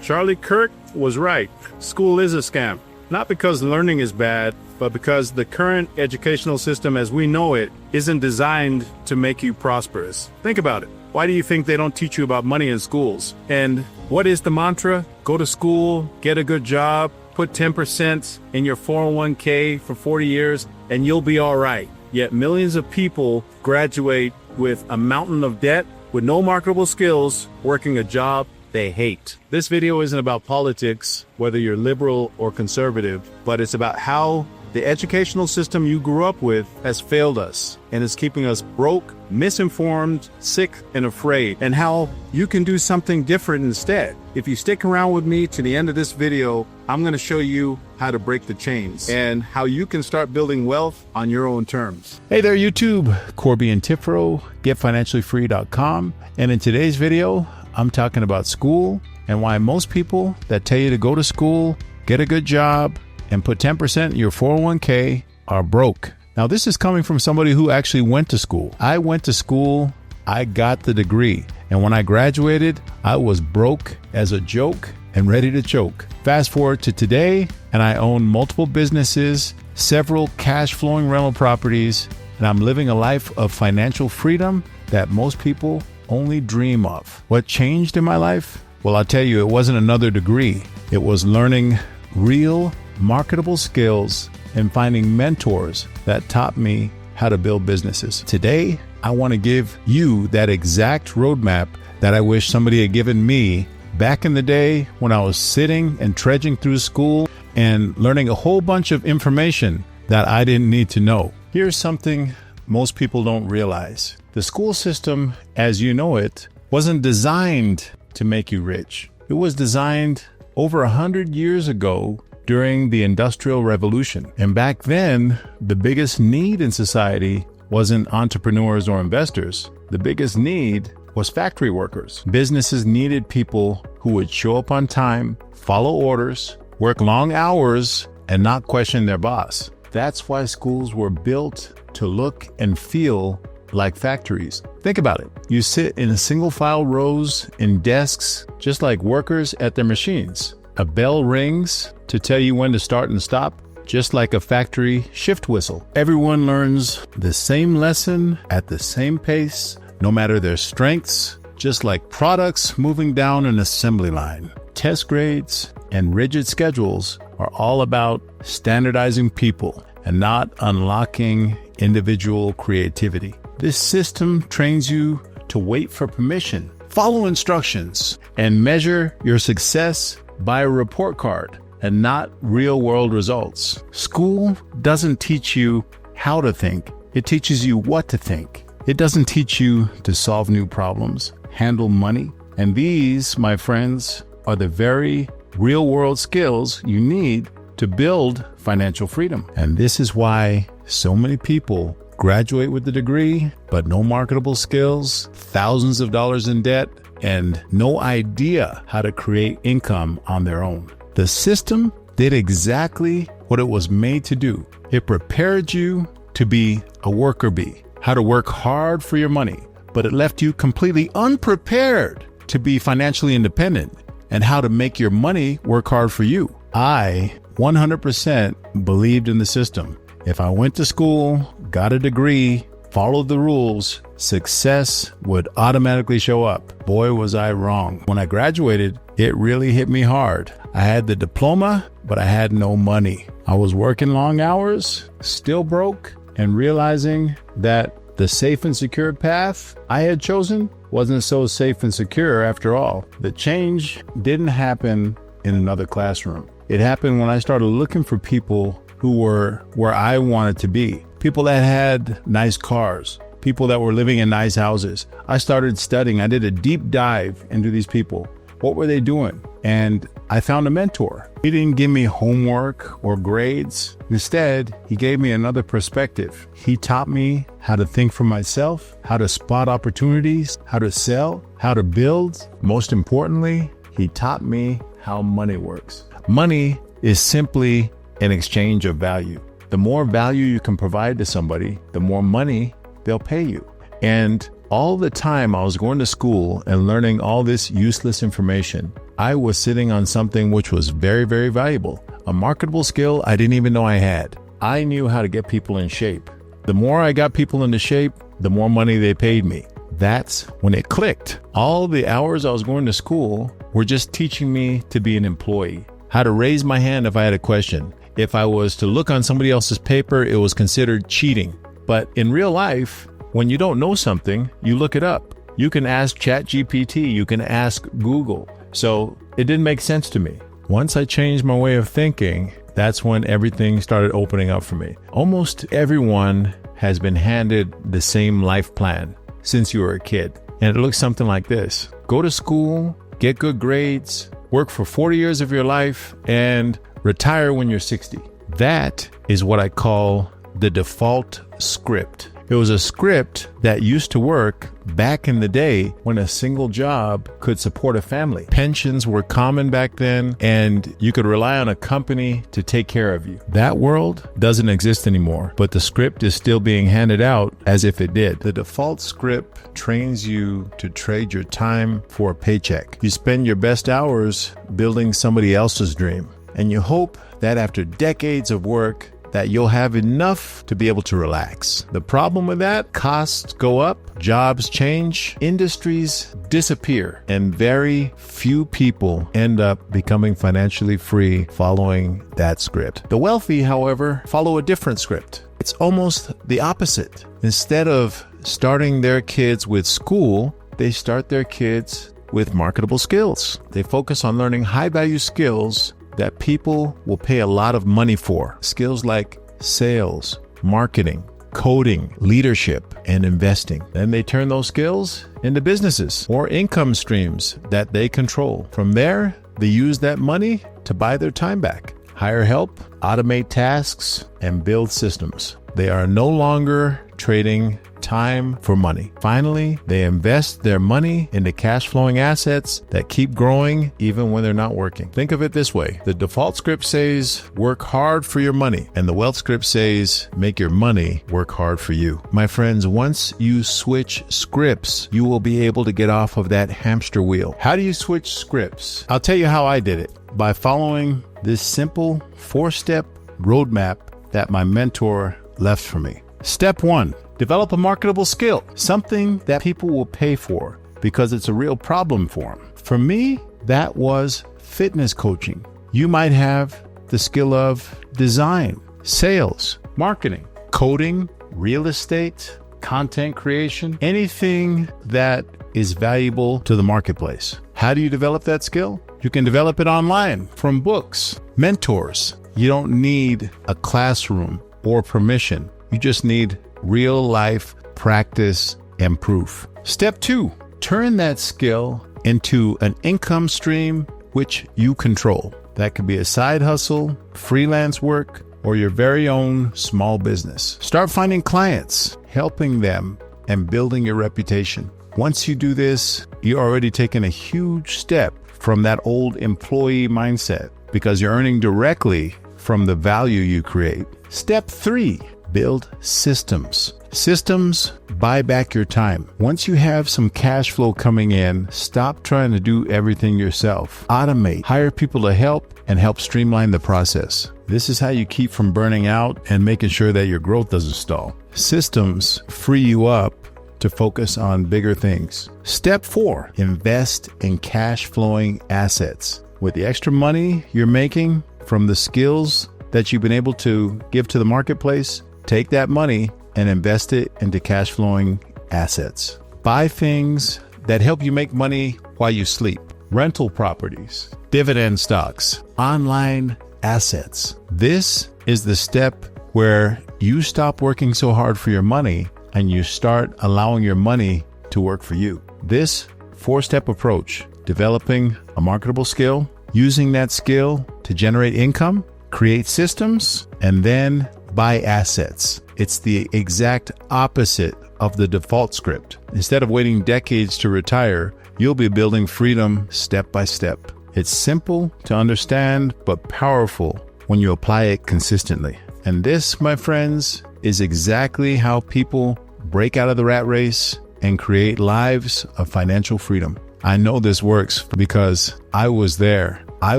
Charlie Kirk was right. School is a scam. Not because learning is bad, but because the current educational system as we know it isn't designed to make you prosperous. Think about it. Why do you think they don't teach you about money in schools? And what is the mantra? Go to school, get a good job, put 10% in your 401k for 40 years, and you'll be all right. Yet millions of people graduate with a mountain of debt, with no marketable skills, working a job they hate. This video isn't about politics, whether you're liberal or conservative, but it's about how the educational system you grew up with has failed us and is keeping us broke, misinformed, sick, and afraid, and how you can do something different instead. If you stick around with me to the end of this video, I'm going to show you how to break the chains and how you can start building wealth on your own terms. Hey there, YouTube. Corby and Tifro, getfinanciallyfree.com. And in today's video, I'm talking about school and why most people that tell you to go to school, get a good job, and put 10% in your 401k are broke. Now, this is coming from somebody who actually went to school. I went to school, I got the degree, and when I graduated, I was broke as a joke and ready to choke. Fast forward to today, and I own multiple businesses, several cash flowing rental properties, and I'm living a life of financial freedom that most people only dream of. What changed in my life? Well, I'll tell you, it wasn't another degree. It was learning real marketable skills and finding mentors that taught me how to build businesses. Today, I want to give you that exact roadmap that I wish somebody had given me back in the day when I was sitting and trudging through school and learning a whole bunch of information that I didn't need to know. Here's something most people don't realize. The school system, as you know it, wasn't designed to make you rich. It was designed over 100 years ago during the Industrial Revolution. And back then, the biggest need in society wasn't entrepreneurs or investors. The biggest need was factory workers. Businesses needed people who would show up on time, follow orders, work long hours, and not question their boss. That's why schools were built to look and feel like factories. Think about it. You sit in a single file rows in desks, just like workers at their machines. A bell rings to tell you when to start and stop, just like a factory shift whistle. Everyone learns the same lesson at the same pace, no matter their strengths, just like products moving down an assembly line. Test grades and rigid schedules are all about standardizing people and not unlocking individual creativity. This system trains you to wait for permission, follow instructions, and measure your success by a report card and not real-world results. School doesn't teach you how to think. It teaches you what to think. It doesn't teach you to solve new problems, handle money. And these, my friends, are the very real-world skills you need to build financial freedom. And this is why so many people graduate with a degree, but no marketable skills, thousands of dollars in debt, and no idea how to create income on their own. The system did exactly what it was made to do. It prepared you to be a worker bee, how to work hard for your money, but it left you completely unprepared to be financially independent and how to make your money work hard for you. I 100% believed in the system. If I went to school, got a degree, followed the rules, success would automatically show up. Boy, was I wrong. When I graduated, it really hit me hard. I had the diploma, but I had no money. I was working long hours, still broke, and realizing that the safe and secure path I had chosen wasn't so safe and secure after all. The change didn't happen in another classroom. It happened when I started looking for people who were where I wanted to be. People that had nice cars, people that were living in nice houses. I started studying. I did a deep dive into these people. What were they doing? And I found a mentor. He didn't give me homework or grades. Instead, he gave me another perspective. He taught me how to think for myself, how to spot opportunities, how to sell, how to build. Most importantly, he taught me how money works. Money is simply an exchange of value. The more value you can provide to somebody, the more money they'll pay you. And all the time I was going to school and learning all this useless information, I was sitting on something which was very, very valuable, a marketable skill I didn't even know I had. I knew how to get people in shape. The more I got people into shape, the more money they paid me. That's when it clicked. All the hours I was going to school were just teaching me to be an employee, how to raise my hand if I had a question. If I was to look on somebody else's paper, it was considered cheating. But in real life, when you don't know something, you look it up. You can ask ChatGPT, you can ask Google. So it didn't make sense to me. Once I changed my way of thinking, that's when everything started opening up for me. Almost everyone has been handed the same life plan since you were a kid. And it looks something like this. Go to school, get good grades, work for 40 years of your life, and retire when you're 60. That is what I call the default script. It was a script that used to work back in the day when a single job could support a family. Pensions were common back then, and you could rely on a company to take care of you. That world doesn't exist anymore, but the script is still being handed out as if it did. The default script trains you to trade your time for a paycheck. You spend your best hours building somebody else's dream, and you hope that after decades of work, that you'll have enough to be able to relax. The problem with that, costs go up, jobs change, industries disappear, and very few people end up becoming financially free following that script. The wealthy, however, follow a different script. It's almost the opposite. Instead of starting their kids with school, they start their kids with marketable skills. They focus on learning high-value skills that people will pay a lot of money for. Skills like sales, marketing, coding, leadership, and investing. Then they turn those skills into businesses or income streams that they control. From there, they use that money to buy their time back, hire help, automate tasks, and build systems. They are no longer trading time for money. Finally, they invest their money into cash flowing assets that keep growing even when they're not working. Think of it this way. The default script says work hard for your money, and the wealth script says make your money work hard for you. My friends, once you switch scripts, you will be able to get off of that hamster wheel. How do you switch scripts? I'll tell you how I did it. By following this simple 4-step roadmap that my mentor left for me. Step 1, develop a marketable skill, something that people will pay for because it's a real problem for them. For me, that was fitness coaching. You might have the skill of design, sales, marketing, coding, real estate, content creation, anything that is valuable to the marketplace. How do you develop that skill? You can develop it online from books, mentors. You don't need a classroom or permission. You just need real life practice and proof. Step 2, turn that skill into an income stream which you control. That could be a side hustle, freelance work, or your very own small business. Start finding clients, helping them, and building your reputation. Once you do this, you're already taking a huge step from that old employee mindset because you're earning directly from the value you create. Step 3, build systems. Systems buy back your time. Once you have some cash flow coming in, stop trying to do everything yourself. Automate, hire people to help, and help streamline the process. This is how you keep from burning out and making sure that your growth doesn't stall. Systems free you up to focus on bigger things. Step 4, invest in cash flowing assets. With the extra money you're making from the skills that you've been able to give to the marketplace, take that money and invest it into cash flowing assets. Buy things that help you make money while you sleep. Rental properties, dividend stocks, online assets. This is the step where you stop working so hard for your money and you start allowing your money to work for you. This 4-step approach, developing a marketable skill, using that skill to generate income, create systems, and then buy assets. It's the exact opposite of the default script. Instead of waiting decades to retire, you'll be building freedom step by step. It's simple to understand, but powerful when you apply it consistently. And this, my friends, is exactly how people break out of the rat race and create lives of financial freedom. I know this works because I was there. I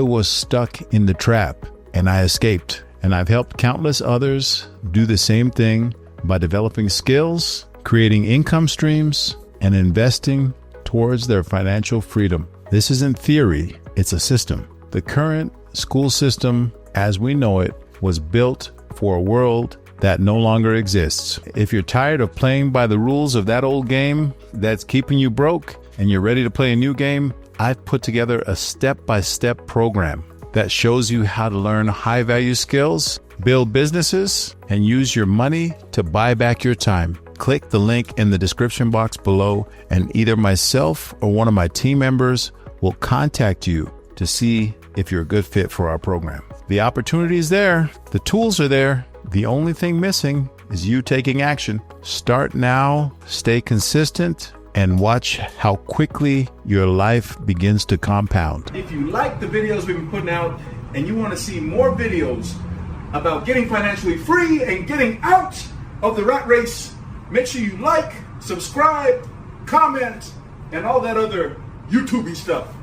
was stuck in the trap and I escaped. And I've helped countless others do the same thing by developing skills, creating income streams, and investing towards their financial freedom. This isn't theory, it's a system. The current school system, as we know it, was built for a world that no longer exists. If you're tired of playing by the rules of that old game that's keeping you broke and you're ready to play a new game, I've put together a step-by-step program that shows you how to learn high-value skills, build businesses, and use your money to buy back your time. Click the link in the description box below, and either myself or one of my team members will contact you to see if you're a good fit for our program. The opportunity is there. The tools are there. The only thing missing is you taking action. Start now, stay consistent, and watch how quickly your life begins to compound. If you like the videos we've been putting out and you want to see more videos about getting financially free and getting out of the rat race, make sure you like, subscribe, comment, and all that other YouTube-y stuff.